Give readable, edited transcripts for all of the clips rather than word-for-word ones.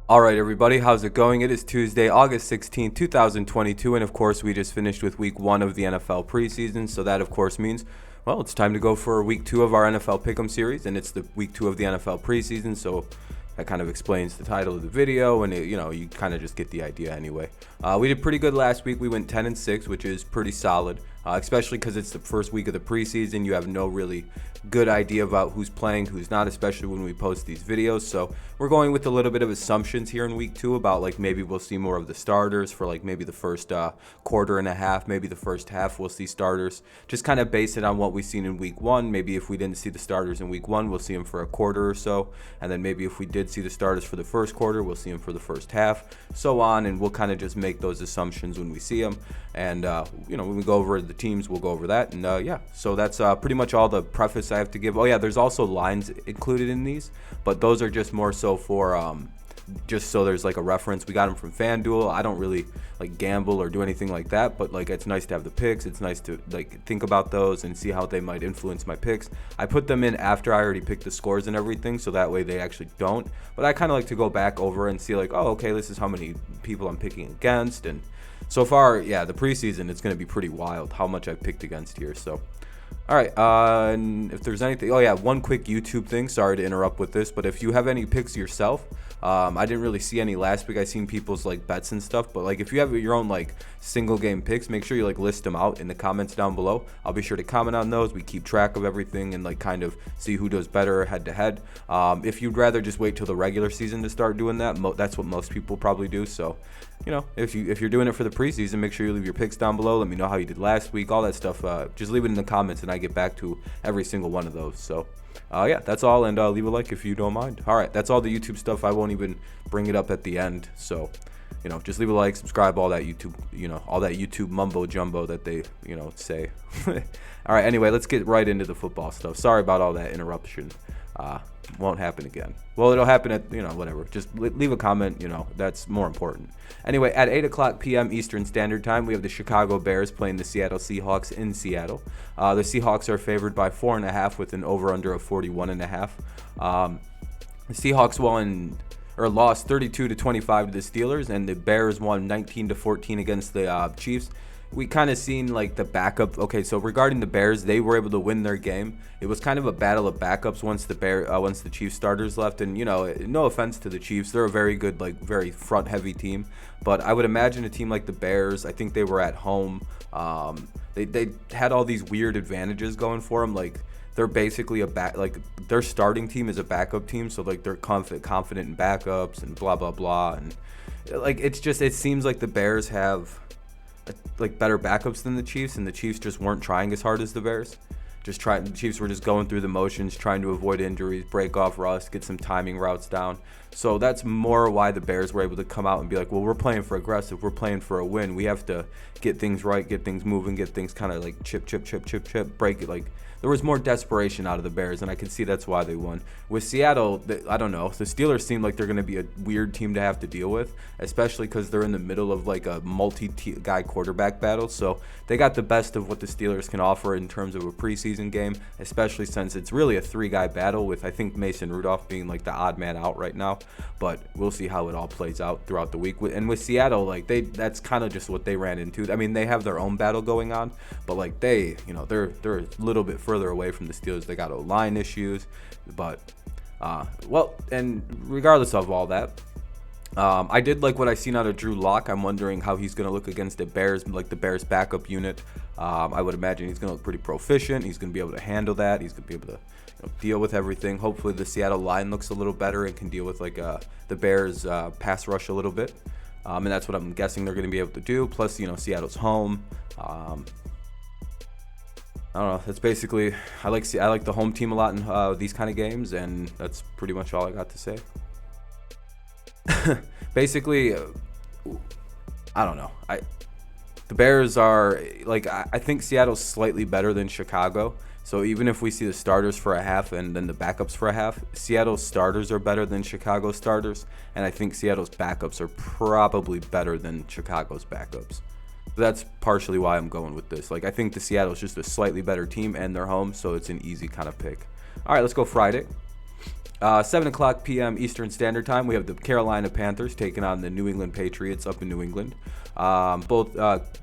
All right, everybody, how's it going? It is Tuesday, August 16th, 2022, and of course, we just finished with week one of the NFL preseason. So that, of course, means, well, it's time to go for week two of our NFL Pick'em series, and it's the week two of the NFL preseason. So that kind of explains the title of the video, and you kind of just get the idea anyway. We did pretty good last week. We went 10-6, which is pretty solid, especially because it's the first week of the preseason. You have no really good idea about who's playing, who's not, especially when we post these videos. So we're going with a little bit of assumptions here in week two about like maybe we'll see more of the starters for like maybe the first quarter and a half, maybe the first half we'll see starters. Just kind of base it on what we've seen in week one. Maybe if we didn't see the starters in week one, we'll see them for a quarter or so, and then maybe if we did see the starters for the first quarter, we'll see them for the first half, so on, and we'll kind of just make those assumptions when we see them. And when we go over the teams, we'll go over that. And yeah, so that's pretty much all the preface I have to give. Oh yeah, there's also lines included in these, but those are just more so for just so there's like a reference. We got them from FanDuel. I don't really like gamble or do anything like that, but like it's nice to have the picks. It's nice to like think about those and see how they might influence my picks. I put them in after I already picked the scores and everything, so that way they actually don't. But I kind of like to go back over and see like, oh, okay, this is how many people I'm picking against. And so far, yeah, the preseason, it's going to be pretty wild how much I've picked against here. So all right, and if there's anything, oh yeah, one quick YouTube thing. Sorry to interrupt with this, but if you have any picks yourself, I didn't really see any last week. I seen people's like bets and stuff, but like if you have your own like single game picks, make sure you like list them out in the comments down below. I'll be sure to comment on those. We keep track of everything and like kind of see who does better head to head. If you'd rather just wait till the regular season to start doing that, that's what most people probably do. So, if you're doing it for the preseason, make sure you leave your picks down below. Let me know how you did last week, all that stuff. Just leave it in the comments, and I get back to every single one of those. So, yeah, that's all, and leave a like if you don't mind. All right, that's all the YouTube stuff. I won't even bring it up at the end. So, just leave a like, subscribe, all that YouTube mumbo jumbo that they, say. All right, anyway, let's get right into the football stuff. Sorry about all that interruption. Won't happen again. Well, it'll happen at, whatever. Just leave a comment, that's more important. Anyway, at 8 o'clock p.m. Eastern Standard Time, we have the Chicago Bears playing the Seattle Seahawks in Seattle. The Seahawks are favored by 4.5 with an over-under of 41.5. The Seahawks lost 32-25 to the Steelers, and the Bears won 19-14 against the Chiefs. We kind of seen like the backup. Okay, so regarding the Bears, they were able to win their game. It was kind of a battle of backups once the Chiefs starters left. And no offense to the Chiefs, they're a very good, like very front heavy team. But I would imagine a team like the Bears. I think they were at home. They had all these weird advantages going for them. Like they're basically their starting team is a backup team, so like they're confident in backups and blah blah blah. And like it seems like the Bears have like better backups than the Chiefs, and the Chiefs just weren't trying as hard as the Bears. The Chiefs were just going through the motions, trying to avoid injuries, break off rust, get some timing routes down. So that's more why the Bears were able to come out and be like, well, we're playing for aggressive, we're playing for a win. We have to get things right, get things moving, get things kind of like chip, break it. Like there was more desperation out of the Bears, and I can see that's why they won. With Seattle, I don't know. The Steelers seem like they're going to be a weird team to have to deal with, especially because they're in the middle of like a multi-guy quarterback battle. So they got the best of what the Steelers can offer in terms of a preseason game, especially since it's really a three-guy battle with, I think, Mason Rudolph being like the odd man out right now. But we'll see how it all plays out throughout the week. And with Seattle, like that's kind of just what they ran into. I mean, they have their own battle going on, but like they're a little bit further away from the Steelers. They got O-line issues, but and regardless of all that, I did like what I seen out of Drew Lock. I'm wondering how he's going to look against the Bears, like the Bears backup unit. I would imagine he's going to look pretty proficient. He's going to be able to handle that. He's going to be able to deal with everything. Hopefully the Seattle line looks a little better and can deal with like the Bears pass rush a little bit. And that's what I'm guessing they're going to be able to do. Plus, Seattle's home. I don't know. That's basically I like the home team a lot in these kind of games, and that's pretty much all I got to say. Basically, I don't know. The Bears are like I think Seattle's slightly better than Chicago. So even if we see the starters for a half and then the backups for a half, Seattle's starters are better than Chicago's starters, and I think Seattle's backups are probably better than Chicago's backups. That's partially why I'm going with this. Like I think the Seattle's just a slightly better team and they're home, so it's an easy kind of pick. All right, let's go Friday. 7 o'clock p.m. Eastern Standard Time, we have the Carolina Panthers taking on the New England Patriots up in New England. Both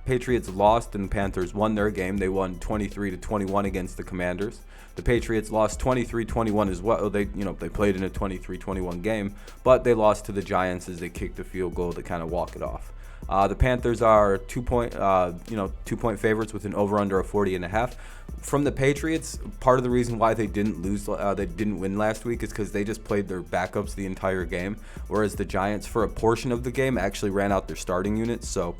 Patriots lost and the Panthers won their game. They won 23-21 against the Commanders. The Patriots lost 23-21 as well. They played in a 23-21 game, but they lost to the Giants as they kicked a field goal to kind of walk it off. The Panthers are 2-point favorites with an over/under of 40.5. From the Patriots, part of the reason why they didn't win last week is because they just played their backups the entire game, whereas the Giants, for a portion of the game, actually ran out their starting units. So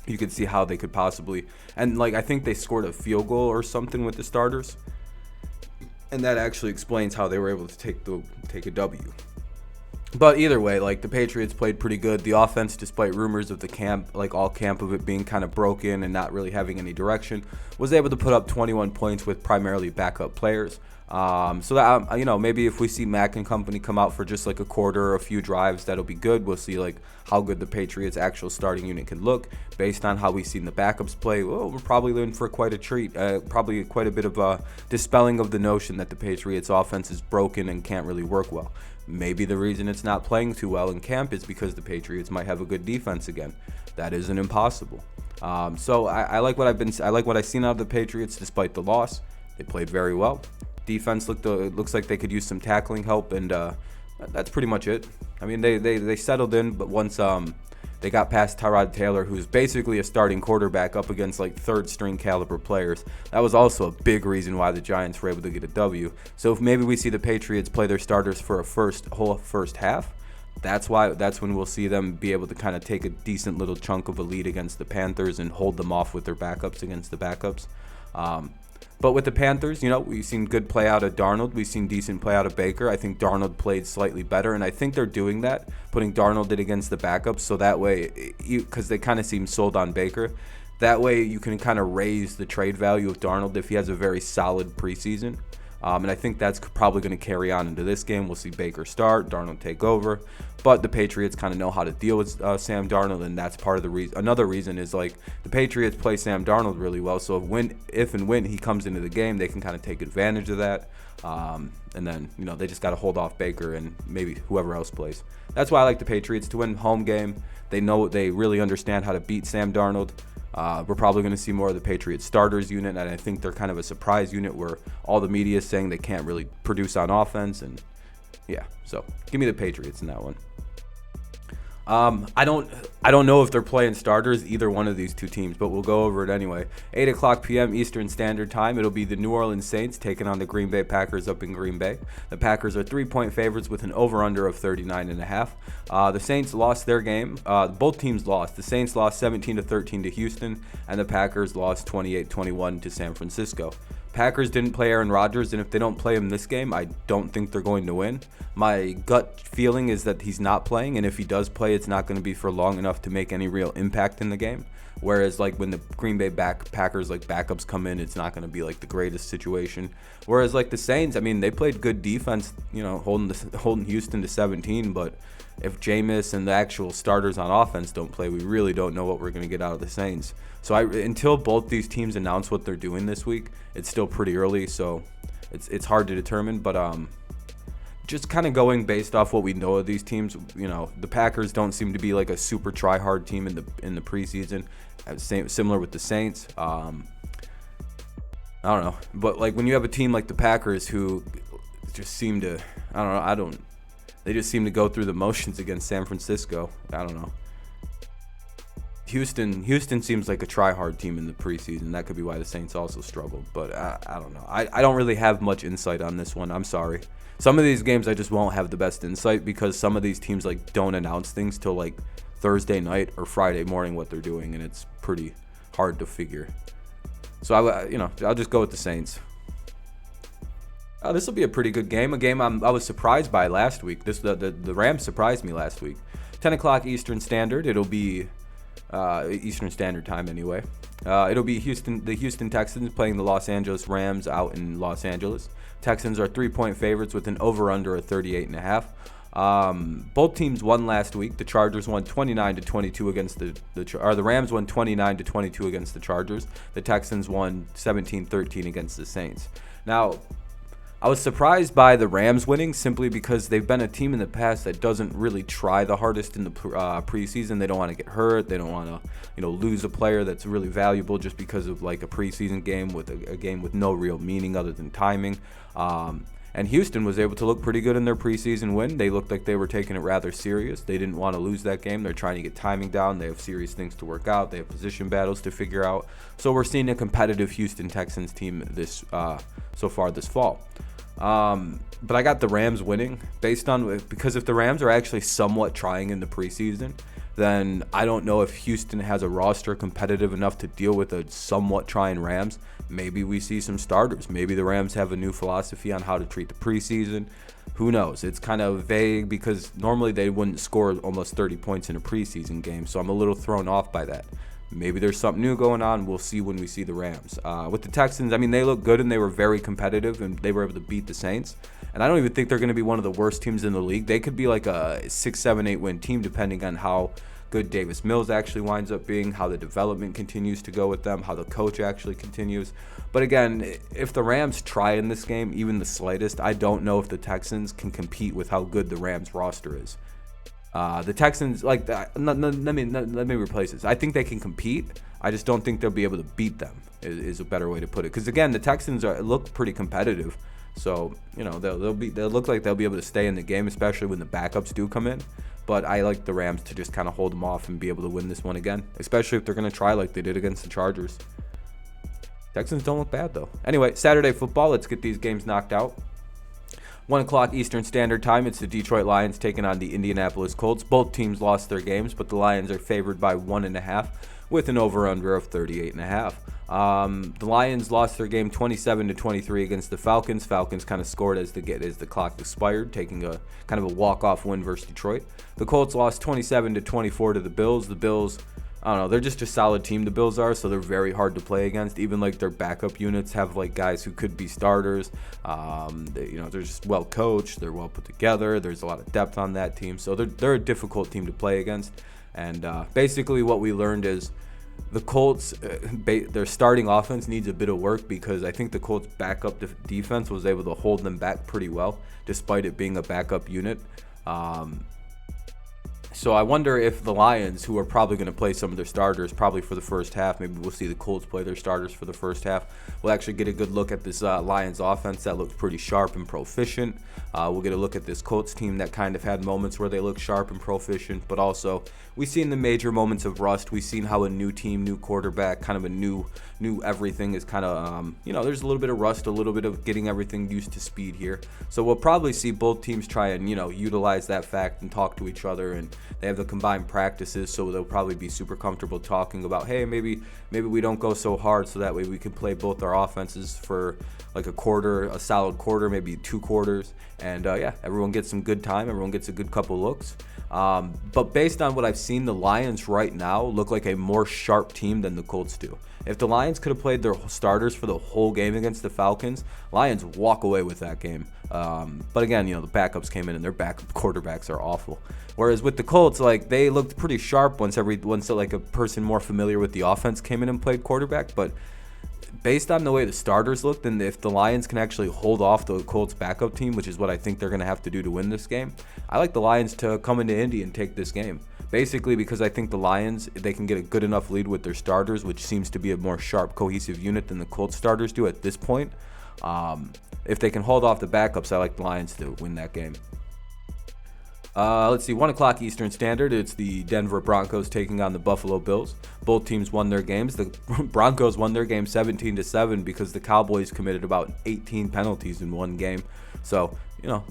you could see how they could possibly, and I think they scored a field goal or something with the starters, and that actually explains how they were able to take a W. But either way, the Patriots played pretty good. The offense, despite rumors of the camp, all camp of it being kind of broken and not really having any direction, was able to put up 21 points with primarily backup players. So that, maybe if we see Mack and company come out for just a quarter or a few drives, that'll be good. We'll see how good the Patriots' actual starting unit can look based on how we've seen the backups play. Well, we're probably in for quite a treat. Probably quite a bit of a dispelling of the notion that the Patriots' offense is broken and can't really work well. Maybe the reason it's not playing too well in camp is because the Patriots might have a good defense again. That isn't impossible. So I like what I've seen out of the Patriots despite the loss. They played very well. Defense looks like they could use some tackling help, and that's pretty much it. I mean, they settled in, but once they got past Tyrod Taylor, who's basically a starting quarterback up against third string caliber players, that was also a big reason why the Giants were able to get a W. So if maybe we see the Patriots play their starters for a whole first half, that's when we'll see them be able to kind of take a decent little chunk of a lead against the Panthers and hold them off with their backups against the backups. But with the Panthers, we've seen good play out of Darnold. We've seen decent play out of Baker. I think Darnold played slightly better, and I think they're doing that, putting Darnold in against the backups, so that way, because they kind of seem sold on Baker, that way you can kind of raise the trade value of Darnold if he has a very solid preseason. And I think that's probably going to carry on into this game. We'll see Baker start, Darnold take over. But the Patriots kind of know how to deal with Sam Darnold, and that's part of the reason. Another reason is the Patriots play Sam Darnold really well. So if and when he comes into the game, they can kind of take advantage of that. And then, they just got to hold off Baker and maybe whoever else plays. That's why I like the Patriots to win home game. They really understand how to beat Sam Darnold. We're probably going to see more of the Patriots starters unit, and I think they're kind of a surprise unit where all the media is saying they can't really produce on offense, and yeah, so give me the Patriots in that one. I don't know if they're playing starters, either one of these two teams, but we'll go over it anyway. 8 o'clock p.m. Eastern Standard Time. It'll be the New Orleans Saints taking on the Green Bay Packers up in Green Bay. The Packers are 3-point favorites with an over/under of 39.5. The Saints lost their game. Both teams lost. The Saints lost 17-13 to Houston, and the Packers lost 28-21 to San Francisco. Packers didn't play Aaron Rodgers, and if they don't play him this game, I don't think they're going to win. My gut feeling is that he's not playing, and if he does play, it's not going to be for long enough to make any real impact in the game. Whereas when the Green Bay Packers backups come in, it's not going to be the greatest situation. Whereas the Saints, I mean, they played good defense, holding Houston to 17, but if Jameis and the actual starters on offense don't play, we really don't know what we're going to get out of the Saints. So until both these teams announce what they're doing this week, it's still pretty early, so it's hard to determine. But just kind of going based off what we know of these teams, the Packers don't seem to be a super try-hard team in the preseason. Similar with the Saints. I don't know, but when you have a team like the Packers who just seem to, they just seem to go through the motions against San Francisco. I don't know. Houston seems like a try-hard team in the preseason. That could be why the Saints also struggled. But I don't know. I don't really have much insight on this one. I'm sorry. Some of these games I just won't have the best insight because some of these teams don't announce things till Thursday night or Friday morning what they're doing, and it's pretty hard to figure. So I'll just go with the Saints. This will be a pretty good game. A game I was surprised by last week. The Rams surprised me last week. 10 o'clock Eastern Standard. It'll be Eastern Standard Time anyway. It'll be the Houston Texans playing the Los Angeles Rams out in Los Angeles. Texans are 3-point favorites with an over/under of 38.5. Both teams won last week. The Chargers won 29-22 against the Rams won 29-22 against the Chargers. The Texans won 17-13 against the Saints. Now, I was surprised by the Rams winning simply because they've been a team in the past that doesn't really try the hardest in the preseason. They don't want to get hurt. They don't want to, lose a player that's really valuable just because of like a preseason game with a game with no real meaning other than timing. And Houston was able to look pretty good in their preseason win. They looked like they were taking it rather serious. They didn't want to lose that game. They're trying to get timing down. They have serious things to work out. They have position battles to figure out. So we're seeing a competitive Houston Texans team so far this fall. But I got the Rams winning because if the Rams are actually somewhat trying in the preseason, then I don't know if Houston has a roster competitive enough to deal with a somewhat trying Rams. Maybe we see some starters. Maybe the Rams have a new philosophy on how to treat the preseason. Who knows? It's kind of vague because normally they wouldn't score almost 30 points in a preseason game, so I'm a little thrown off by that. Maybe there's something new going on. We'll see when we see the Rams. With the Texans, they look good and they were very competitive and they were able to beat the Saints. And I don't even think they're going to be one of the worst teams in the league. They could be like a 6, 7, 8 win team depending on how good Davis Mills actually winds up being, how the development continues to go with them, how the coach actually continues. But again, if the Rams try in this game, even the slightest, I don't know if the Texans can compete with how good the Rams roster is. The Texans, let me replace this. I think they can compete. I just don't think they'll be able to beat them, is a better way to put it. Because again, the Texans look pretty competitive. So, they'll look like they'll be able to stay in the game, especially when the backups do come in. But I like the Rams to just kind of hold them off and be able to win this one again, especially if they're going to try like they did against the Chargers. Texans don't look bad, though. Anyway, Saturday football, let's get these games knocked out. 1 o'clock Eastern Standard Time, it's the Detroit Lions taking on the Indianapolis Colts. Both teams lost their games, but the Lions are favored by 1.5 with an over-under of 38.5. The Lions lost their game 27-23 against the Falcons. Falcons kind of scored as the clock expired, taking a kind of a walk-off win versus Detroit. The Colts lost 27-24 to the Bills. The Bills, I don't know, they're just a solid team, the Bills are, so they're very hard to play against. Even like their backup units have like guys who could be starters. They're just well coached, they're well put together. There's a lot of depth on that team, so they're a difficult team to play against. And basically what we learned is the Colts, their starting offense needs a bit of work because I think the Colts' backup defense was able to hold them back pretty well, despite it being a backup unit. So I wonder if the Lions, who are probably going to play some of their starters probably for the first half, maybe we'll see the Colts play their starters for the first half. We'll actually get a good look at this Lions offense that looks pretty sharp and proficient. We'll get a look at this Colts team that kind of had moments where they look sharp and proficient, but also we've seen the major moments of rust. We've seen how a new team, new quarterback, kind of a new everything is kind of, there's a little bit of rust, a little bit of getting everything used to speed here. So we'll probably see both teams try and, utilize that fact and talk to each other, and they have the combined practices, so they'll probably be super comfortable talking about, hey, maybe we don't go so hard so that way we can play both our offenses for like a solid quarter, maybe 2 quarters. And everyone gets some good time. Everyone gets a good couple looks. But based on what I've seen, the Lions right now look like a more sharp team than the Colts do. If the Lions could have played their starters for the whole game against the Falcons, Lions walk away with that game. But again, the backups came in and their backup quarterbacks are awful. Whereas with the Colts, like they looked pretty sharp once like a person more familiar with the offense came in and played quarterback. But based on the way the starters looked, and if the Lions can actually hold off the Colts backup team, which is what I think they're going to have to do to win this game, I like the Lions to come into Indy and take this game. Basically because I think the Lions, they can get a good enough lead with their starters, which seems to be a more sharp, cohesive unit than the Colts starters do at this point. If they can hold off the backups, I like the Lions to win that game. Let's see, 1 o'clock Eastern Standard. It's the Denver Broncos taking on the Buffalo Bills. Both teams won their games. The Broncos won their game 17-7 because the Cowboys committed about 18 penalties in one game. So,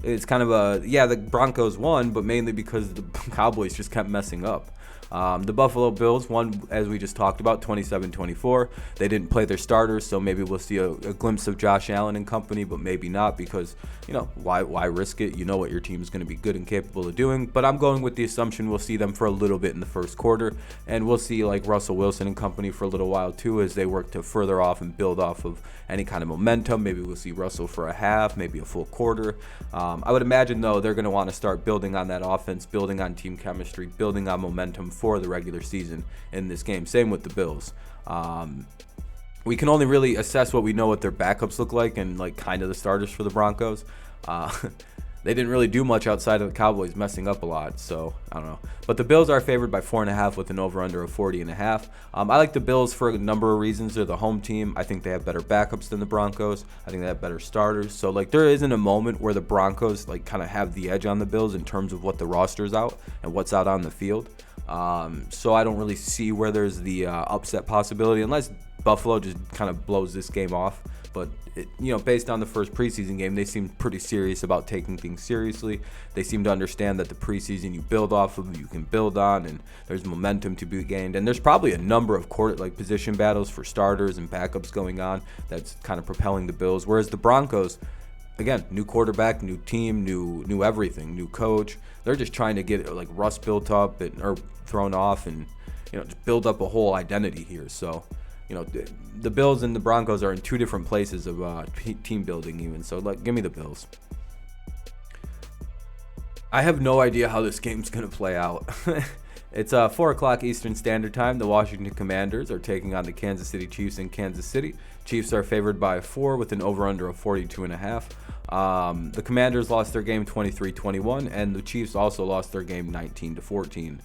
it's kind of the Broncos won, but mainly because the Cowboys just kept messing up. The Buffalo Bills won, as we just talked about, 27-24. They didn't play their starters, so maybe we'll see a glimpse of Josh Allen and company, but maybe not because, why risk it? You know what your team is going to be good and capable of doing. But I'm going with the assumption we'll see them for a little bit in the first quarter, and we'll see like Russell Wilson and company for a little while too as they work to further off and build off of any kind of momentum. Maybe we'll see Russell for a half, maybe a full quarter. I would imagine, though, they're going to want to start building on that offense, building on team chemistry, building on momentum for the regular season in this game. Same with the Bills. we can only really assess what we know what their backups look like and like kind of the starters for the Broncos. Uh, they didn't really do much outside of the Cowboys messing up a lot, so I don't know. But the Bills are favored by 4.5 with an over-under of 40.5. I like the Bills for a number of reasons. They're the home team. I think they have better backups than the Broncos. I think they have better starters. So like there isn't a moment where the Broncos like kind of have the edge on the Bills in terms of what the roster's out and what's out on the field. So I don't really see where there's the upset possibility unless Buffalo just kind of blows this game off. But, based on the first preseason game, they seemed pretty serious about taking things seriously. They seem to understand that the preseason you build off of, you can build on, and there's momentum to be gained. And there's probably a number of position battles for starters and backups going on that's kind of propelling the Bills. Whereas the Broncos, again, new quarterback, new team, new everything, new coach. They're just trying to get like rust built up or thrown off and, just build up a whole identity here. So, the Bills and the Broncos are in two different places of team building even. So, give me the Bills. I have no idea how this game's going to play out. It's 4 o'clock Eastern Standard Time. The Washington Commanders are taking on the Kansas City Chiefs in Kansas City. Chiefs are favored by 4 with an over-under of 42.5. The Commanders lost their game 23-21, and the Chiefs also lost their game 19-14.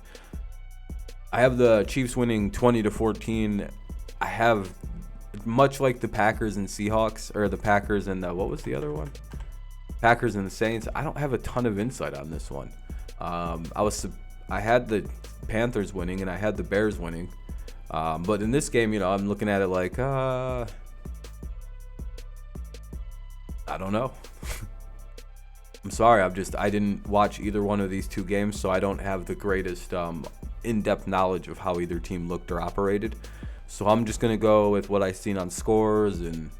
I have the Chiefs winning 20-14. I have, much like the Packers and Seahawks, or the Packers and what was the other one? Packers and the Saints. I don't have a ton of insight on this one. I had the Panthers winning and I had the Bears winning, but in this game, I'm looking at it like, I don't know. I'm sorry, I didn't watch either one of these two games, so I don't have the greatest in-depth knowledge of how either team looked or operated. So I'm just going to go with what I've seen on scores and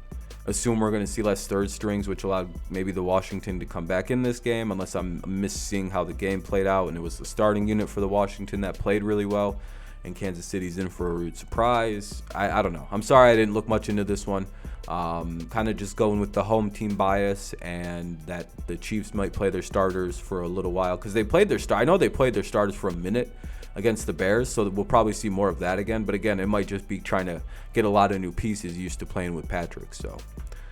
assume we're going to see less third strings, which allowed maybe the Washington to come back in this game, unless I'm missing how the game played out and it was the starting unit for the Washington that played really well, and Kansas City's in for a rude surprise. I don't know. I'm sorry I didn't look much into this one. Kind of just going with the home team bias and that the Chiefs might play their starters for a little while because they played I know they played their starters for a minute against the Bears, so we'll probably see more of that again. But again, it might just be trying to get a lot of new pieces used to playing with Patrick. So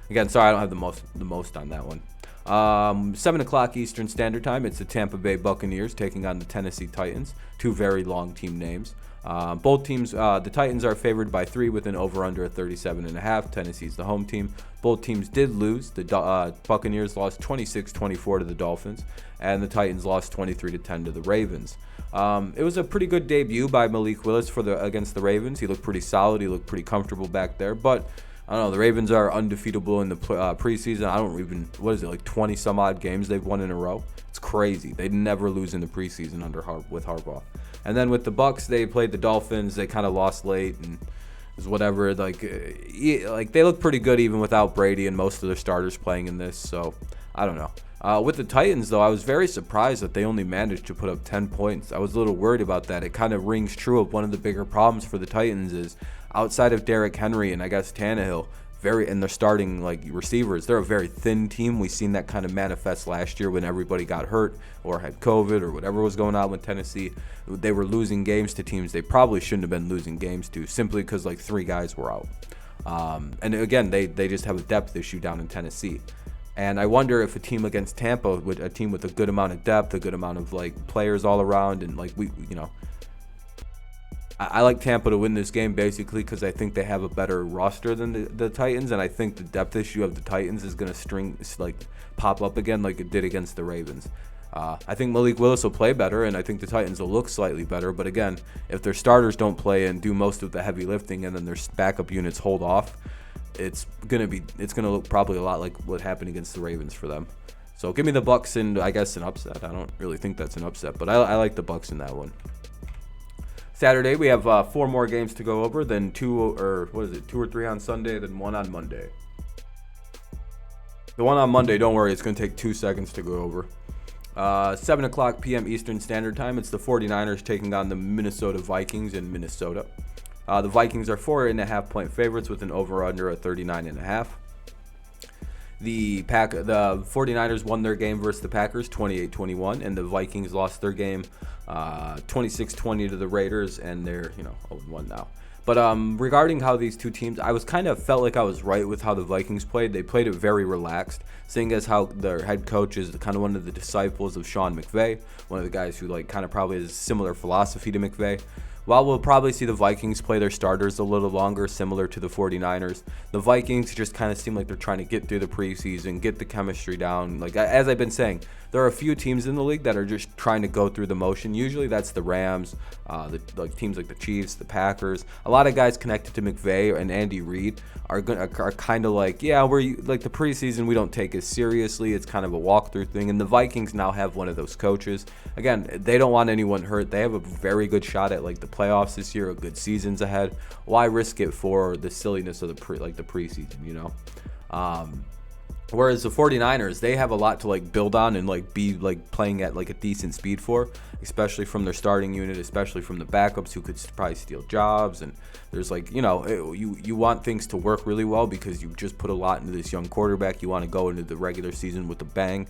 again, sorry I don't have the most on that one. 7 o'clock Eastern Standard Time. It's the Tampa Bay Buccaneers taking on the Tennessee Titans. Two very long team names. Both teams, the Titans are favored by 3 with an over-under of 37.5. Tennessee's the home team. Both teams did lose. The Buccaneers lost 26-24 to the Dolphins, and the Titans lost 23-10 to the Ravens. It was a pretty good debut by Malik Willis against the Ravens. He looked pretty solid. He looked pretty comfortable back there, but I don't know. The Ravens are undefeatable in the preseason. I don't even, 20 some odd games they've won in a row. It's crazy. They never lose in the preseason with Harbaugh. And then with the Bucs, they played the Dolphins. They kind of lost late and it was whatever. Like they look pretty good even without Brady and most of their starters playing in this. So I don't know. With the Titans, though, I was very surprised that they only managed to put up 10 points. I was a little worried about that. It kind of rings true of one of the bigger problems for the Titans is outside of Derrick Henry and I guess Tannehill, and they're starting receivers. They're a very thin team. We've seen that kind of manifest last year when everybody got hurt or had COVID or whatever was going on with Tennessee. They were losing games to teams they probably shouldn't have been losing games to simply because 3 guys were out. And again, they just have a depth issue down in Tennessee. And I wonder if a team against Tampa, a team with a good amount of depth, a good amount of players all around, and I like Tampa to win this game basically because I think they have a better roster than the Titans, and I think the depth issue of the Titans is going to pop up again like it did against the Ravens. I think Malik Willis will play better, and I think the Titans will look slightly better. But again, if their starters don't play and do most of the heavy lifting, and then their backup units hold off, it's gonna look probably a lot like what happened against the Ravens for them. So give me the Bucs and I guess an upset. I don't really think that's an upset, but I like the Bucs in that one. Saturday, we have 4 more games to go over, then 2 or 3 on Sunday, then 1 on Monday. The one on Monday, don't worry, it's going to take 2 seconds to go over. 7 o'clock p.m. Eastern Standard Time, it's the 49ers taking on the Minnesota Vikings in Minnesota. The Vikings are 4.5-point favorites with an over-under of 39.5. The 49ers won their game versus the Packers 28-21, and the Vikings lost their game 26-20 to the Raiders, and they're 0-1 now. But regarding how these two teams, I was kind of felt like I was right with how the Vikings played. They played it very relaxed, seeing as how their head coach is kind of one of the disciples of Sean McVay, one of the guys who like kind of probably has a similar philosophy to McVay. While we'll probably see the Vikings play their starters a little longer, similar to the 49ers, the Vikings just kind of seem like they're trying to get through the preseason, get the chemistry down. Like, as I've been saying, there are a few teams in the league that are just trying to go through the motion. Usually that's the Rams, like teams like the Chiefs, the Packers. A lot of guys connected to McVay and Andy Reid are kind of like, yeah, we're like the preseason, we don't take it seriously. It's kind of a walkthrough thing. And the Vikings now have one of those coaches. Again, they don't want anyone hurt. They have a very good shot at like the playoffs this year, a good season's ahead. Why risk it for the silliness of the preseason, you know? Whereas the 49ers, they have a lot to like build on and like be like playing at like a decent speed for, especially from their starting unit, especially from the backups who could probably steal jobs. And there's like, you know, you want things to work really well because you just put a lot into this young quarterback. You want to go into the regular season with a bang.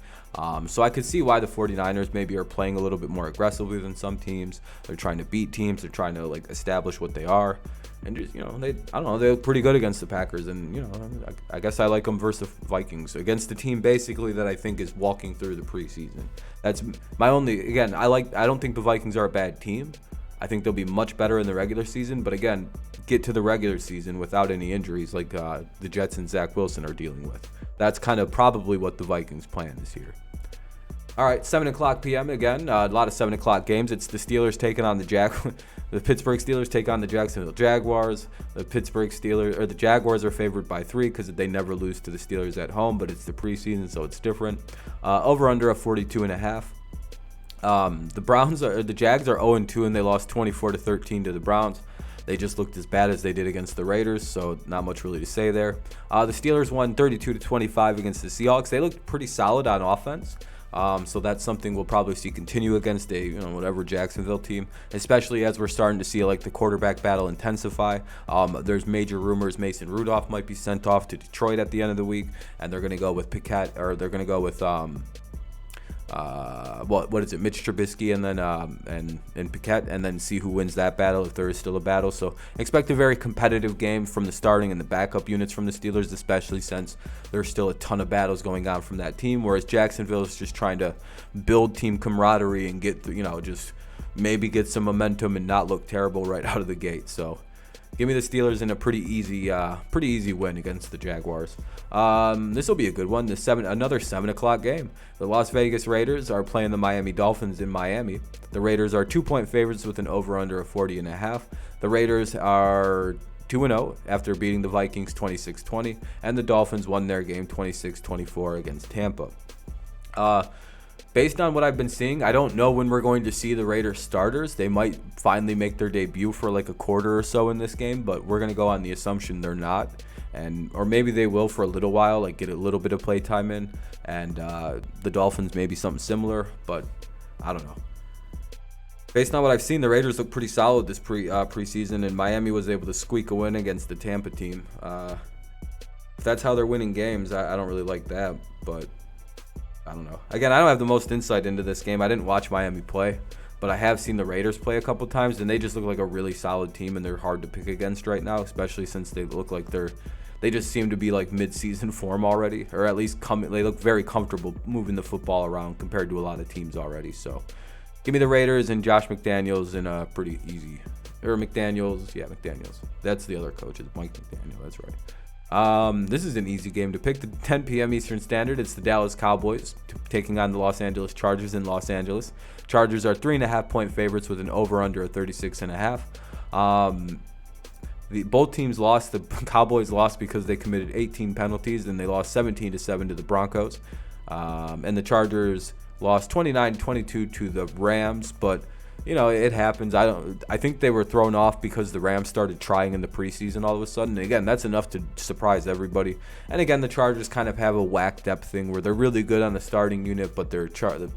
So I could see why the 49ers maybe are playing a little bit more aggressively than some teams. They're trying to beat teams. They're trying to like establish what they are. And just, you know, I don't know, they look pretty good against the Packers. And, you know, I guess I like them versus the Vikings against the team basically that I think is walking through the preseason. That's my only, again, I don't think the Vikings are a bad team. I think they'll be much better in the regular season. But again, get to the regular season without any injuries like the Jets and Zach Wilson are dealing with. That's kind of probably what the Vikings plan this year. All right, 7 o'clock p.m. again. A lot of 7 o'clock games. It's the Steelers taking on the Pittsburgh Steelers take on the Jacksonville Jaguars. The the Jaguars are favored by 3 because they never lose to the Steelers at home, but it's the preseason, so it's different. Over under a 42.5. The Jags are 0-2 and they lost 24-13 to the Browns. They just looked as bad as they did against the Raiders, so not much really to say there. The Steelers won 32-25 against the Seahawks. They looked pretty solid on offense. So that's something we'll probably see continue against whatever Jacksonville team, especially as we're starting to see like the quarterback battle intensify. There's major rumors Mason Rudolph might be sent off to Detroit at the end of the week, and they're going to go with they're going to go with Mitch Trubisky and then and Piquet, and then see who wins that battle if there is still a battle. So expect a very competitive game from the starting and the backup units from the Steelers, especially since there's still a ton of battles going on from that team. Whereas Jacksonville is just trying to build team camaraderie and get just maybe get some momentum and not look terrible right out of the gate. So give me the Steelers in a pretty easy win against the Jaguars. This will be a good one. Another 7 o'clock game. The Las Vegas Raiders are playing the Miami Dolphins in Miami. The Raiders are 2-point favorites with an over/under of 40.5. The Raiders are 2-0 after beating the Vikings 26-20, and the Dolphins won their game 26-24 against Tampa. Based on what I've been seeing, I don't know when we're going to see the Raiders starters. They might finally make their debut for like a quarter or so in this game, but we're going to go on the assumption they're not. Or maybe they will for a little while, like get a little bit of play time in. And the Dolphins maybe something similar, but I don't know. Based on what I've seen, the Raiders look pretty solid this preseason, and Miami was able to squeak a win against the Tampa team. If that's how they're winning games, I don't really like that, but I don't know. Again, I don't have the most insight into this game. I didn't watch Miami play, but I have seen the Raiders play a couple times, and they just look like a really solid team, and they're hard to pick against right now, especially since they look like they just seem to be like mid-season form already, or at least they look very comfortable moving the football around compared to a lot of teams already. So give me the Raiders and Josh McDaniels in a pretty easy, or McDaniels. That's the other coach, it's Mike McDaniel, that's right. This is an easy game to pick. The 10 p.m. Eastern Standard. It's the Dallas Cowboys taking on the Los Angeles Chargers in Los Angeles. Chargers are 3.5-point favorites with an over/under of 36.5. Both teams lost. The Cowboys lost because they committed 18 penalties, and they lost 17-7 to the Broncos. And the Chargers lost 29-22 to the Rams, but it happens. I think they were thrown off because the Rams started trying in the preseason all of a sudden. And again, that's enough to surprise everybody. And again, the Chargers kind of have a whack depth thing where they're really good on the starting unit, but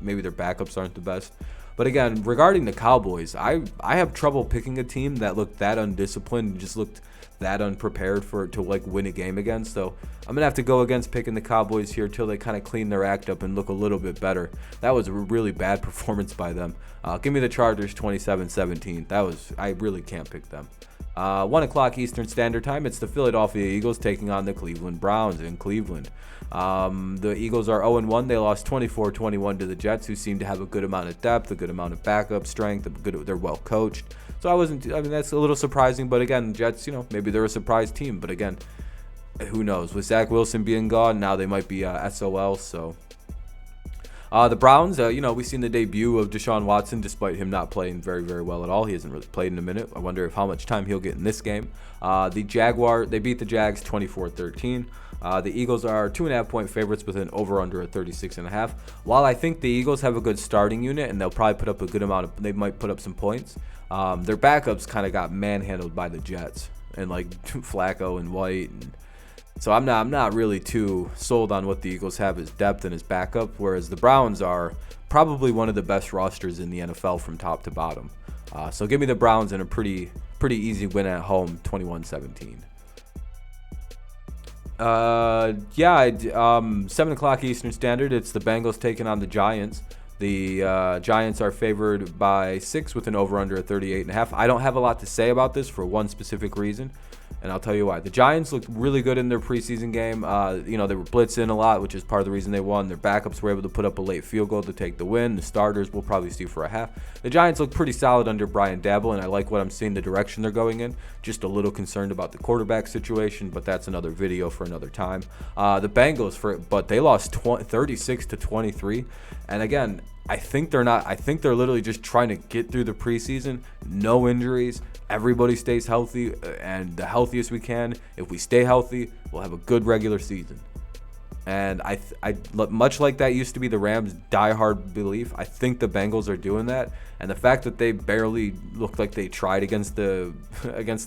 maybe their backups aren't the best. But again, regarding the Cowboys, I have trouble picking a team that looked that undisciplined and just looked that unprepared to win a game against. So I'm gonna have to go against picking the Cowboys here till they kind of clean their act up and look a little bit better. That was a really bad performance by them. Give me the Chargers 27-17. I really can't pick them. 1 o'clock Eastern Standard Time, it's the Philadelphia Eagles taking on the Cleveland Browns in Cleveland. The Eagles are 0-1. They lost 24-21 to the Jets, who seem to have a good amount of depth, a good amount of backup strength. They're well coached. So I mean, that's a little surprising. But again, Jets, maybe they're a surprise team. But again, who knows? With Zach Wilson being gone, now they might be SOL. So the Browns, we've seen the debut of Deshaun Watson, despite him not playing very, very well at all. He hasn't really played in a minute. I wonder how much time he'll get in this game. They beat the Jags 24-13. The Eagles are 2.5-point favorites with an over-under at 36.5. While I think the Eagles have a good starting unit and they'll probably put up a good amount they might put up some points, their backups kind of got manhandled by the Jets and like Flacco and White. So I'm not really too sold on what the Eagles have as depth and as backup, whereas the Browns are probably one of the best rosters in the NFL from top to bottom. So give me the Browns in a pretty easy win at home, 21-17. 7 o'clock Eastern Standard, it's the Bengals taking on the Giants. The Giants are favored by 6 with an over-under at 38.5. I don't have a lot to say about this for one specific reason, and I'll tell you why. The Giants looked really good in their preseason game. They were blitzing a lot, which is part of the reason they won. Their backups were able to put up a late field goal to take the win. The starters we'll probably see for a half. The Giants look pretty solid under Brian Daboll, and I like what I'm seeing, the direction they're going in. Just a little concerned about the quarterback situation, but that's another video for another time. The Bengals, but they lost 36-23, and again, I think they're literally just trying to get through the preseason. No injuries. Everybody stays healthy, and the healthiest we can. If we stay healthy, we'll have a good regular season. And I much like that used to be the Rams' diehard belief, I think the Bengals are doing that. And the fact that they barely looked like they tried against the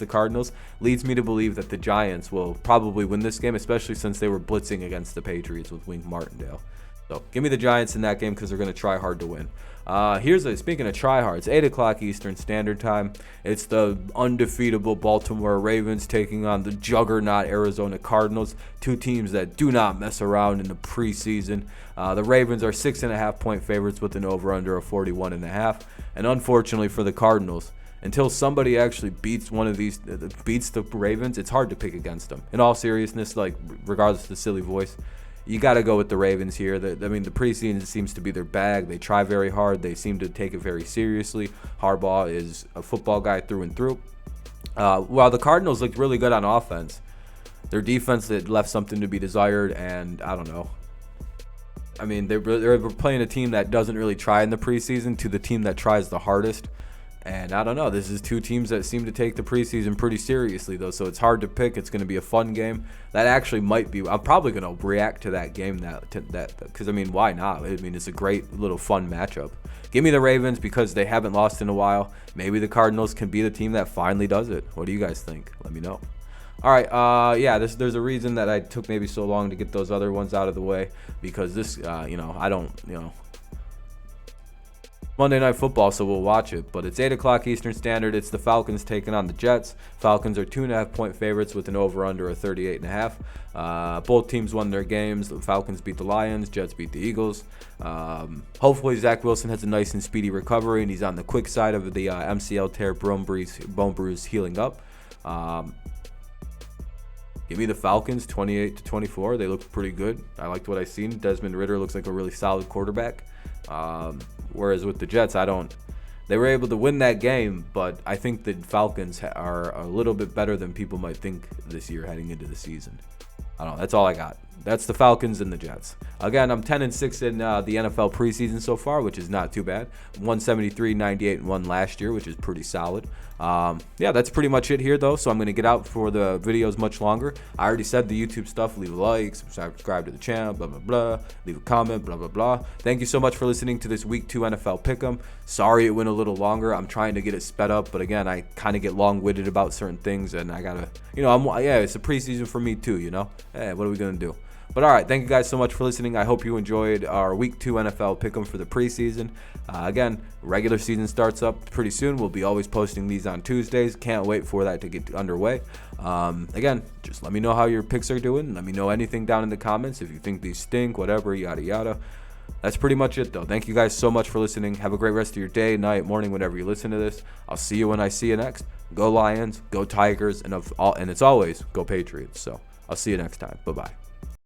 Cardinals leads me to believe that the Giants will probably win this game, especially since they were blitzing against the Patriots with Wink Martindale. So give me the Giants in that game because they're going to try hard to win. Speaking of try hard, it's 8 o'clock Eastern Standard Time. It's the undefeatable Baltimore Ravens taking on the juggernaut Arizona Cardinals, two teams that do not mess around in the preseason. The Ravens are 6.5-point favorites with an over-under of 41.5. And unfortunately for the Cardinals, until somebody actually beats the Ravens, it's hard to pick against them. In all seriousness, regardless of the silly voice, you got to go with the Ravens here. The preseason seems to be their bag. They try very hard. They seem to take it very seriously. Harbaugh is a football guy through and through. While the Cardinals looked really good on offense, their defense had left something to be desired, and I don't know. They were playing a team that doesn't really try in the preseason to the team that tries the hardest. And I don't know. This is two teams that seem to take the preseason pretty seriously, though, so it's hard to pick. It's going to be a fun game. That actually might be. I'm probably going to react to that game because why not? It's a great little fun matchup. Give me the Ravens because they haven't lost in a while. Maybe the Cardinals can be the team that finally does it. What do you guys think? Let me know. All right. There's a reason that I took maybe so long to get those other ones out of the way because this, Monday Night Football, so we'll watch it. But it's 8 o'clock Eastern Standard. It's the Falcons taking on the Jets. Falcons are 2.5-point favorites with an over-under of 38.5. Both teams won their games. The Falcons beat the Lions. Jets beat the Eagles. Hopefully Zach Wilson has a nice and speedy recovery, and he's on the quick side of the MCL tear, bone bruise healing up. Give me the Falcons, 28-24. They look pretty good. I liked what I seen. Desmond Ridder looks like a really solid quarterback. Whereas with the Jets, they were able to win that game, but I think the Falcons are a little bit better than people might think this year heading into the season. I don't know. That's all I got. That's the Falcons and the Jets. Again, I'm 10-6 in the NFL preseason so far, which is not too bad. 173, 98-1 last year, which is pretty solid. That's pretty much it here, though. So I'm going to get out for the videos much longer. I already said the YouTube stuff. Leave a like, subscribe to the channel, blah, blah, blah. Leave a comment, blah, blah, blah. Thank you so much for listening to this Week 2 NFL Pick'em. Sorry it went a little longer. I'm trying to get it sped up, but again, I kind of get long-winded about certain things, and I got to, it's a preseason for me too, Hey, what are we going to do? But all right, thank you guys so much for listening. I hope you enjoyed our Week 2 NFL Pick'em for the preseason. Again, regular season starts up pretty soon. We'll be always posting these on Tuesdays. Can't wait for that to get underway. Again, just let me know how your picks are doing. Let me know anything down in the comments. If you think these stink, whatever, yada, yada. that's pretty much it, though. Thank you guys so much for listening. Have a great rest of your day, night, morning, whenever you listen to this. I'll see you when I see you next. Go Lions, go Tigers, and it's always go Patriots. So I'll see you next time. Bye-bye.